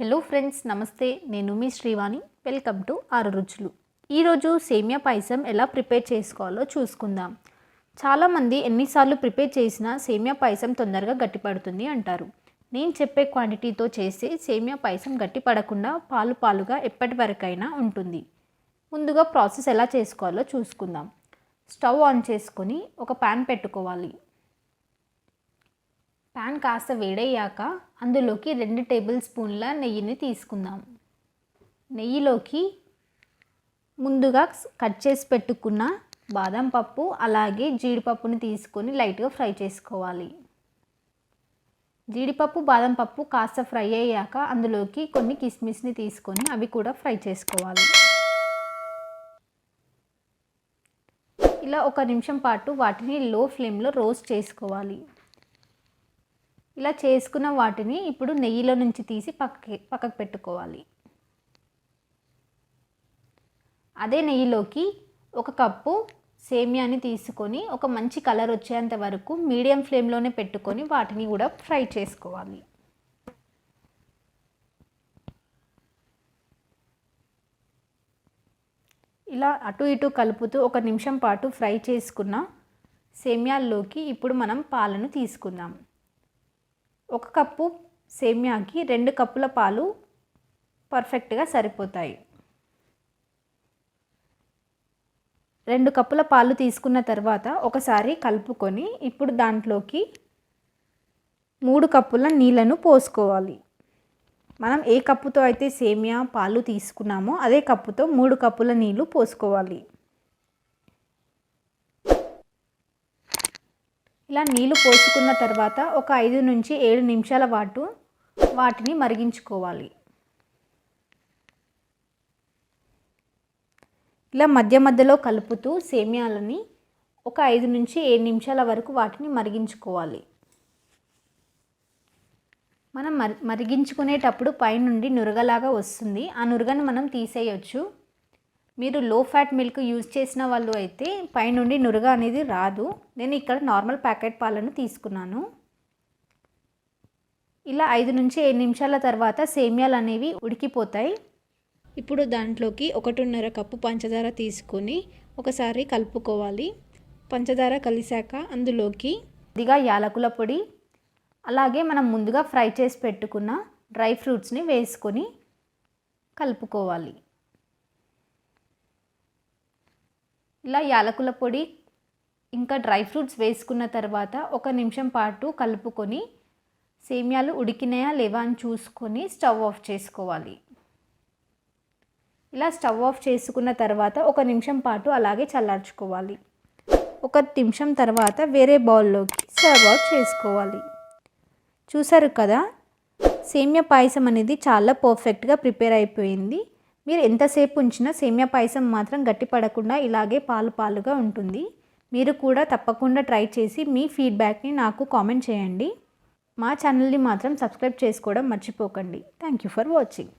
Hello friends, నమస్తే. నేను మీ Srivani. Welcome to ఆరు రుచులు. ఈరోజు సేమియా పాయసం ఎలా ప్రిపేర్ చేసుకోవాలో చూసుకుందాం. చాలామంది ఎన్నిసార్లు ప్రిపేర్ చేసినా సేమియా పాయసం తొందరగా గట్టిపడుతుంది అంటారు. నేను చెప్పే క్వాంటిటీతో చేస్తే సేమియా పాయసం గట్టిపడకుండా పాలు పాలుగా ఎప్పటి వరకైనా ఉంటుంది. ముందుగా ప్రాసెస్ ఎలా చేసుకోవాలో చూసుకుందాం. స్టవ్ ఆన్ చేసుకొని ఒక ప్యాన్ పెట్టుకోవాలి. ప్యాన్ కాస్త వేడయ్యాక అందులోకి 2 టేబుల్ స్పూన్ల నెయ్యిని తీసుకుందాం. నెయ్యిలోకి ముందుగా కట్ చేసి పెట్టుకున్న బాదం పప్పు అలాగే జీడిపప్పుని తీసుకొని లైట్గా ఫ్రై చేసుకోవాలి. జీడిపప్పు బాదం పప్పు కాస్త ఫ్రై అయ్యాక అందులోకి కొన్ని కిస్మిస్ని తీసుకొని అవి కూడా ఫ్రై చేసుకోవాలి. ఇలా 1 నిమిషం పాటు వాటిని లో ఫ్లేమ్లో రోస్ట్ చేసుకోవాలి. ఇలా చేసుకున్న వాటిని ఇప్పుడు నెయ్యిలో నుంచి తీసి పక్కకు పెట్టుకోవాలి. అదే నెయ్యిలోకి 1 కప్పు సేమియాని తీసుకొని ఒక మంచి కలర్ వచ్చేంత వరకు మీడియం ఫ్లేమ్లోనే పెట్టుకొని వాటిని కూడా ఫ్రై చేసుకోవాలి. ఇలా అటు ఇటు కలుపుతూ 1 నిమిషం పాటు ఫ్రై చేసుకున్న సేమియాల్లోకి ఇప్పుడు మనం పాలను తీసుకుందాం. 1 కప్పు సేమియాకి 2 కప్పుల పాలు పర్ఫెక్ట్గా సరిపోతాయి. 2 కప్పుల పాలు తీసుకున్న తర్వాత ఒకసారి కలుపుకొని ఇప్పుడు దాంట్లోకి 3 కప్పుల నీళ్ళను పోసుకోవాలి. మనం ఏ కప్పుతో అయితే సేమియా పాలు తీసుకున్నామో అదే కప్పుతో 3 కప్పుల నీళ్ళు పోసుకోవాలి. ఇలా నీళ్ళు పోసుకున్న తర్వాత ఒక 5 నుంచి 7 నిమిషాల పాటు వాటిని మరిగించుకోవాలి. ఇలా మధ్య మధ్యలో కలుపుతూ సేమియాలని ఒక 5 నుంచి 7 నిమిషాల వరకు వాటిని మరిగించుకోవాలి. మనం మరిగించుకునేటప్పుడు పైనుండి నురగలాగా వస్తుంది. ఆ నురగను మనం తీసేయచ్చు. మీరు లో ఫ్యాట్ మిల్క్ యూజ్ చేసిన వాళ్ళు అయితే పైనుండి నురగ అనేది రాదు. నేను ఇక్కడ నార్మల్ ప్యాకెట్ పాలను తీసుకున్నాను. ఇలా 5 నుంచి 7 నిమిషాల తర్వాత సేమియాలు అనేవి ఉడికిపోతాయి. ఇప్పుడు దాంట్లోకి 1.5 కప్పు పంచదార తీసుకొని ఒకసారి కలుపుకోవాలి. పంచదార కలిసాక అందులోకి కొద్దిగా యాలకుల పొడి అలాగే మనం ముందుగా ఫ్రై చేసి పెట్టుకున్న డ్రై ఫ్రూట్స్ని వేసుకొని కలుపుకోవాలి. ఇలా యాలకుల పొడి ఇంకా డ్రై ఫ్రూట్స్ వేసుకున్న తర్వాత 1 నిమిషం పాటు కలుపుకొని సేమియాలు ఉడికినాయా లేవా అని చూసుకొని స్టవ్ ఆఫ్ చేసుకోవాలి. ఇలా స్టవ్ ఆఫ్ చేసుకున్న తర్వాత 1 నిమిషం పాటు అలాగే చల్లార్చుకోవాలి. 1 నిమిషం తర్వాత వేరే బౌల్లోకి సర్వ్ అవుట్ చేసుకోవాలి. చూసారు కదా, సేమియా పాయసం అనేది చాలా పర్ఫెక్ట్గా ప్రిపేర్ అయిపోయింది. మీరు ఎంతసేపు ఉంచినా సేమియా పాయసం మాత్రం గట్టిపడకుండా ఇలాగే పాలు పాలుగా ఉంటుంది. మీరు కూడా తప్పకుండా ట్రై చేసి మీ ఫీడ్బ్యాక్ని నాకు కామెంట్ చేయండి. మా ఛానల్ని మాత్రం సబ్స్క్రైబ్ చేసుకోవడం మర్చిపోకండి. Thank you for watching.